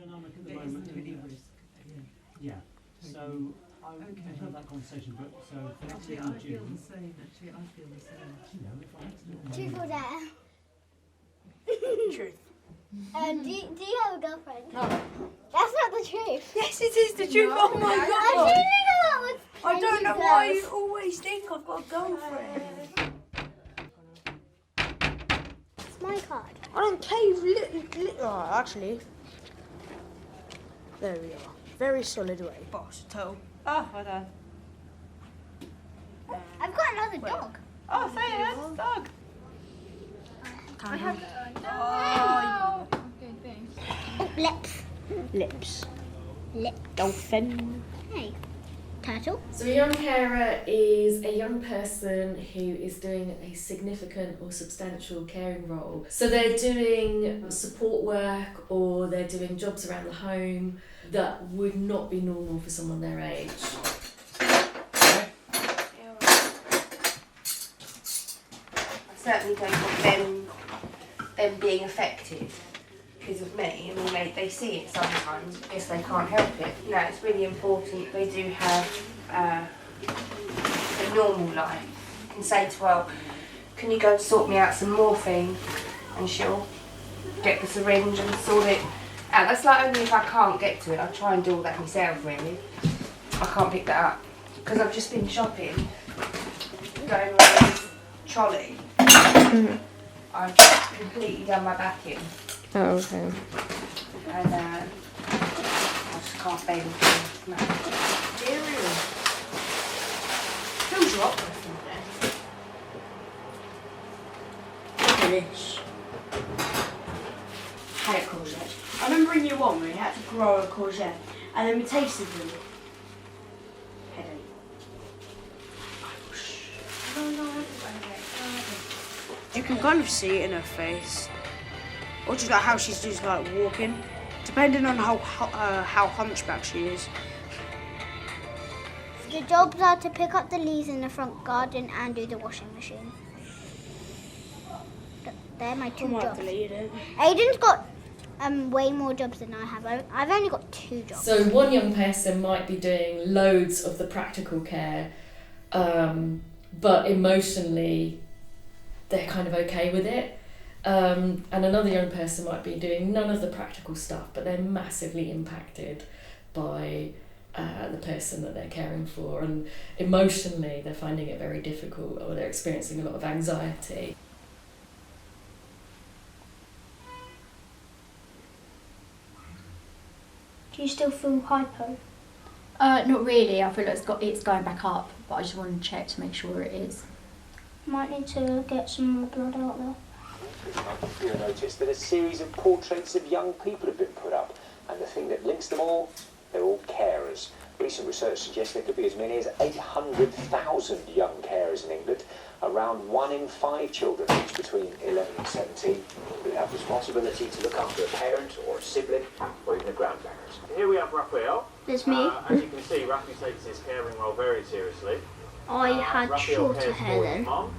dynamic at the moment. Really risk. Yeah. So we've had that conversation, but so for next year in I feel June. the same. Actually, I feel the same. You know, if I had to do it. Truth or dare? Truth. Do you have a girlfriend? No. That's not the truth. Yes, it is the truth. No, Oh my I god. didn't know that was I don't know plenty why girls. you always think I've got a girlfriend. It's my card. I don't cave oh, actually. There we are. Very solid way. Boss toe. Oh, well done. I've got another dog. Oh, say it, dog. I have. Oh, Oh, lips. lips. Lip. Dolphin. Hey, turtle. So a young carer is a young person who is doing a significant or substantial caring role. So they're doing support work or they're doing jobs around the home that would not be normal for someone their age. I certainly don't want them being affected because of me. I mean, they see it sometimes if they can't help it. You know, it's really important they do have a normal life. You can say to her, can you go and sort me out some morphine? And she'll get the syringe and sort it out. That's like only if I can't get to it. I try and do all that myself, really. I can't pick that up because I've just been shopping, going around this trolley. I've completely done my back in. Oh, okay. And I just can't bear with it. No. Fills you up with them. Look at this. Had a courgette. I remember in year one we had to grow a courgette and then we tasted them. Headache. You can kind of see it in her face. Or just like how she's just like walking. Depending on how hunchback she is. The jobs are to pick up the leaves in the front garden and do the washing machine. They're my two jobs. Delete it. Aiden's got way more jobs than I have. I've only got 2 jobs. So one young person might be doing loads of the practical care, but emotionally they're kind of okay with it. And another young person might be doing none of the practical stuff, but they're massively impacted by the person that they're caring for, and emotionally they're finding it very difficult or they're experiencing a lot of anxiety. Do you still feel hypo? Not really. I feel like it's going back up, but I just want to check to make sure it is. Might need to get some more blood out there. You'll notice that a series of portraits of young people have been put up, and the thing that links them all, they're all carers. Recent research suggests there could be as many as 800,000 young carers in England. Around 1 in 5 children aged between 11 and 17 who have responsibility to look after a parent or a sibling or even a grandparent. Here we have Raphael. There's me. As you can see, Rafi takes his caring role very seriously. I had Raphael shorter cares hair for then. his mum,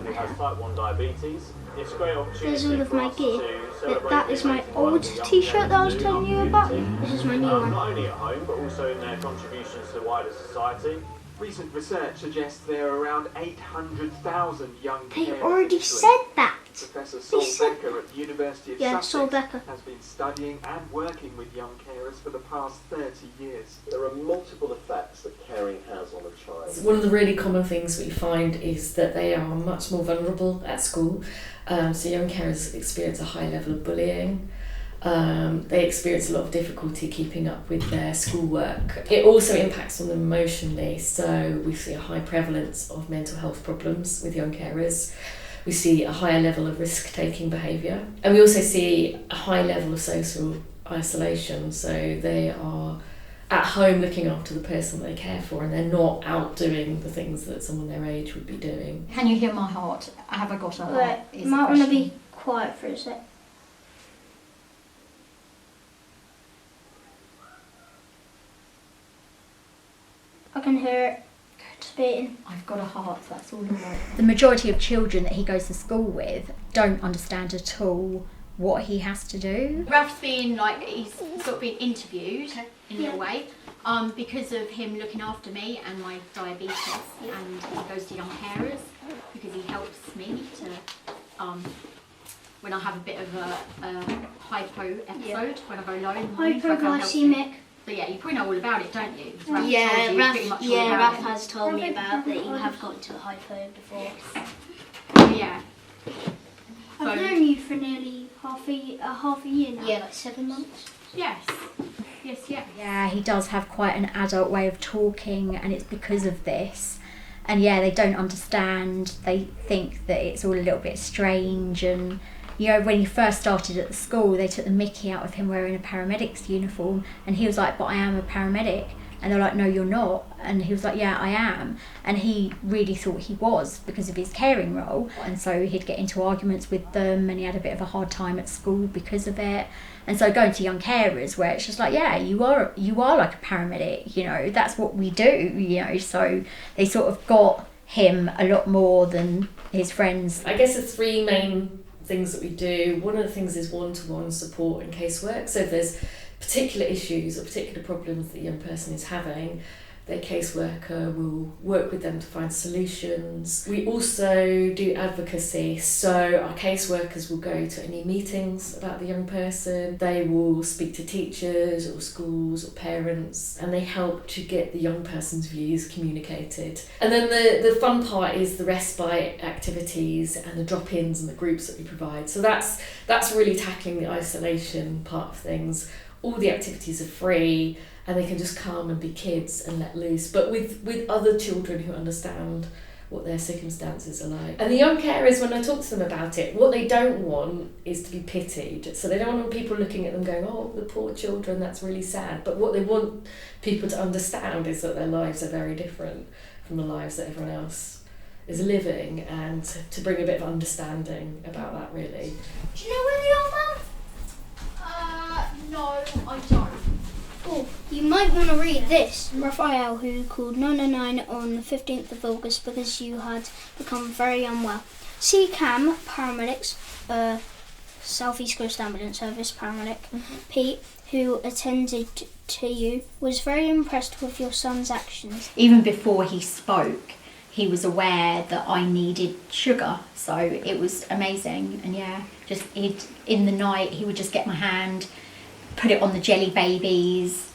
who has type 1 diabetes. It's a great opportunity There's all of for my us gear. to celebrate That is my the old young t-shirt that I was carers telling in you our about. community. This is my new one. Not only at home, but also in their contributions to wider society. Recent research suggests there are around 800,000 young They carers already in said that. Professor They Saul said Becker at the University of Yeah, Saul Sussex Becker. has been studying and working with young carers for the past 30 years. There are multiple effects that caring has on a child. One of the really common things we find is that they are much more vulnerable at school. So young carers experience a high level of bullying. They experience a lot of difficulty keeping up with their schoolwork. It also impacts on them emotionally, so we see a high prevalence of mental health problems with young carers. We see a higher level of risk-taking behaviour, and we also see a high level of social isolation, so they are at home looking after the person they care for and they're not out doing the things that someone their age would be doing. Can you hear my heart? Have I got a heart? Right, Is you the might want to question. be quiet for a sec. I can hear it. It's beating. I've got a heart, that's all I want. The majority of children that he goes to school with don't understand at all what he has to do. Ralph's being like, he's sort of being interviewed in a way, because of him looking after me and my diabetes, and he goes to young carers because he helps me to, when I have a bit of a hypo episode, when I go low in the morning. Hypoglycemic. But yeah, you probably know all about it, don't you? Ralph has told me about that. You have got to a hypo before. Yeah. I've known you for nearly half a year now. Yeah, like 7 months. Yes. Yeah, he does have quite an adult way of talking, and it's because of this. And yeah, they don't understand. They think that it's all a little bit strange. And you know, when he first started at the school, they took the mickey out of him wearing a paramedic's uniform, and he was like, "But I am a paramedic." And they're like, "No, you're not." And he was like, "Yeah, I am." And he really thought he was because of his caring role. And so he'd get into arguments with them, and he had a bit of a hard time at school because of it. And so going to young carers, where it's just like, yeah, you are like a paramedic, you know, that's what we do, you know. So they sort of got him a lot more than his friends. I guess the three main things that we do, one of the things is one-to-one support and casework. So if there's particular issues or particular problems that the young person is having, their caseworker will work with them to find solutions. We also do advocacy, so our caseworkers will go to any meetings about the young person. They will speak to teachers or schools or parents, and they help to get the young person's views communicated. And then the fun part is the respite activities and the drop-ins and the groups that we provide. So that's really tackling the isolation part of things. All the activities are free, and they can just come and be kids and let loose, but with other children who understand what their circumstances are like. And the young carers, when I talk to them about it, what they don't want is to be pitied. So they don't want people looking at them going, "Oh, the poor children, that's really sad." But what they want people to understand is that their lives are very different from the lives that everyone else is living, and to bring a bit of understanding about that, really. Do you know where they are, Mum? No, I don't. Oh, you might want to read this. Raphael, who called 999 on the 15th of August because you had become very unwell. CCAM paramedics, South East Coast Ambulance Service paramedic, Pete, who attended to you, was very impressed with your son's actions. Even before he spoke, he was aware that I needed sugar, so it was amazing. And yeah, just in the night he would just get my hand, put it on the jelly babies,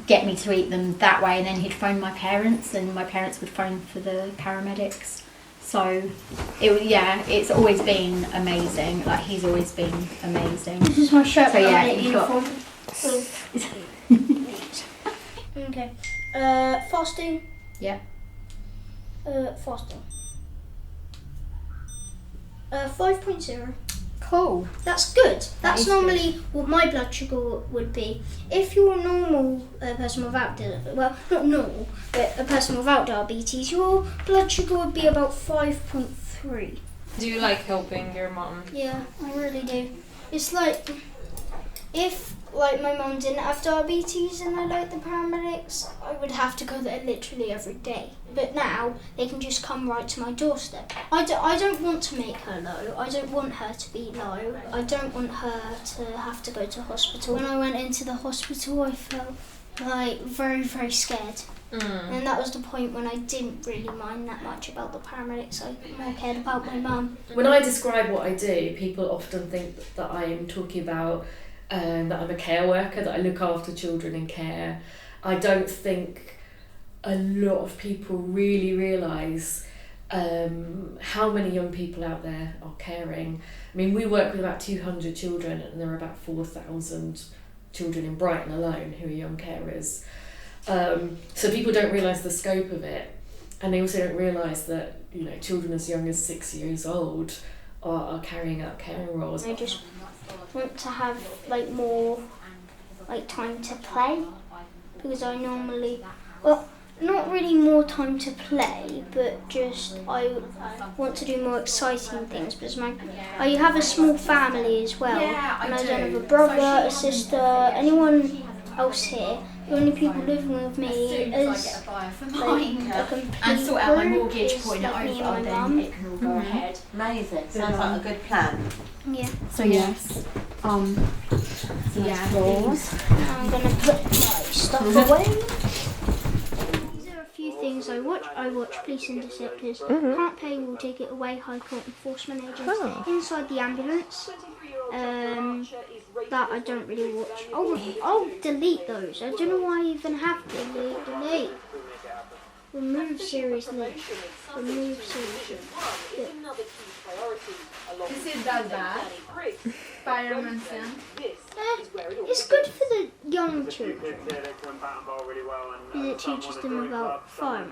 get me to eat them that way, and then he'd phone my parents, and my parents would phone for the paramedics. So it's always been amazing. Like, he's always been amazing. This is my shirt. So yeah, uniform. Okay. Fasting. Yeah. Fasting. 5.0. Cool. That's good. That's is normally what my blood sugar would be. If you're a normal person without, not normal, but a person without diabetes, your blood sugar would be about 5.3. Do you like helping your mum? Yeah, I really do. It's like, if like my mum didn't have diabetes and I liked the paramedics, I would have to go there literally every day. But now they can just come right to my doorstep. I don't want to make her low. I don't want her to be low. I don't want her to have to go to hospital. When I went into the hospital, I felt like very, very scared. And that was the point when I didn't really mind that much about the paramedics. I more cared about my mum. When I describe what I do, people often think that I am talking about that I'm a care worker, that I look after children in care. I don't think a lot of people really realise how many young people out there are caring. I mean, we work with about 200 children, and there are about 4,000 children in Brighton alone who are young carers. So people don't realise the scope of it, and they also don't realise that, you know, children as young as 6 years old are carrying out caring roles. I just want to have like more like time to play, because I normally, well, not really more time to play, but just I want to do more exciting things, because I have a small family as well, and I don't have a brother, a sister, anyone else here The only people living with me As soon as I get a buyer for mine and sort out my mortgage, putting it over, then it can all go ahead. Amazing. Sounds like a good plan. Yeah. So yes. So yeah. Floors. I'm gonna put my stuff away. These are a few things I watch. I watch Police Interceptors. Can't Pay Will Take It Away. High Court Enforcement Agents. Inside the Ambulance. That I don't really watch. I'll delete those. I don't know why I even have to delete. Remove seriously. Remove seriously. This is Dada. Fireman Sam. It's good for the young children. It teaches them about fire.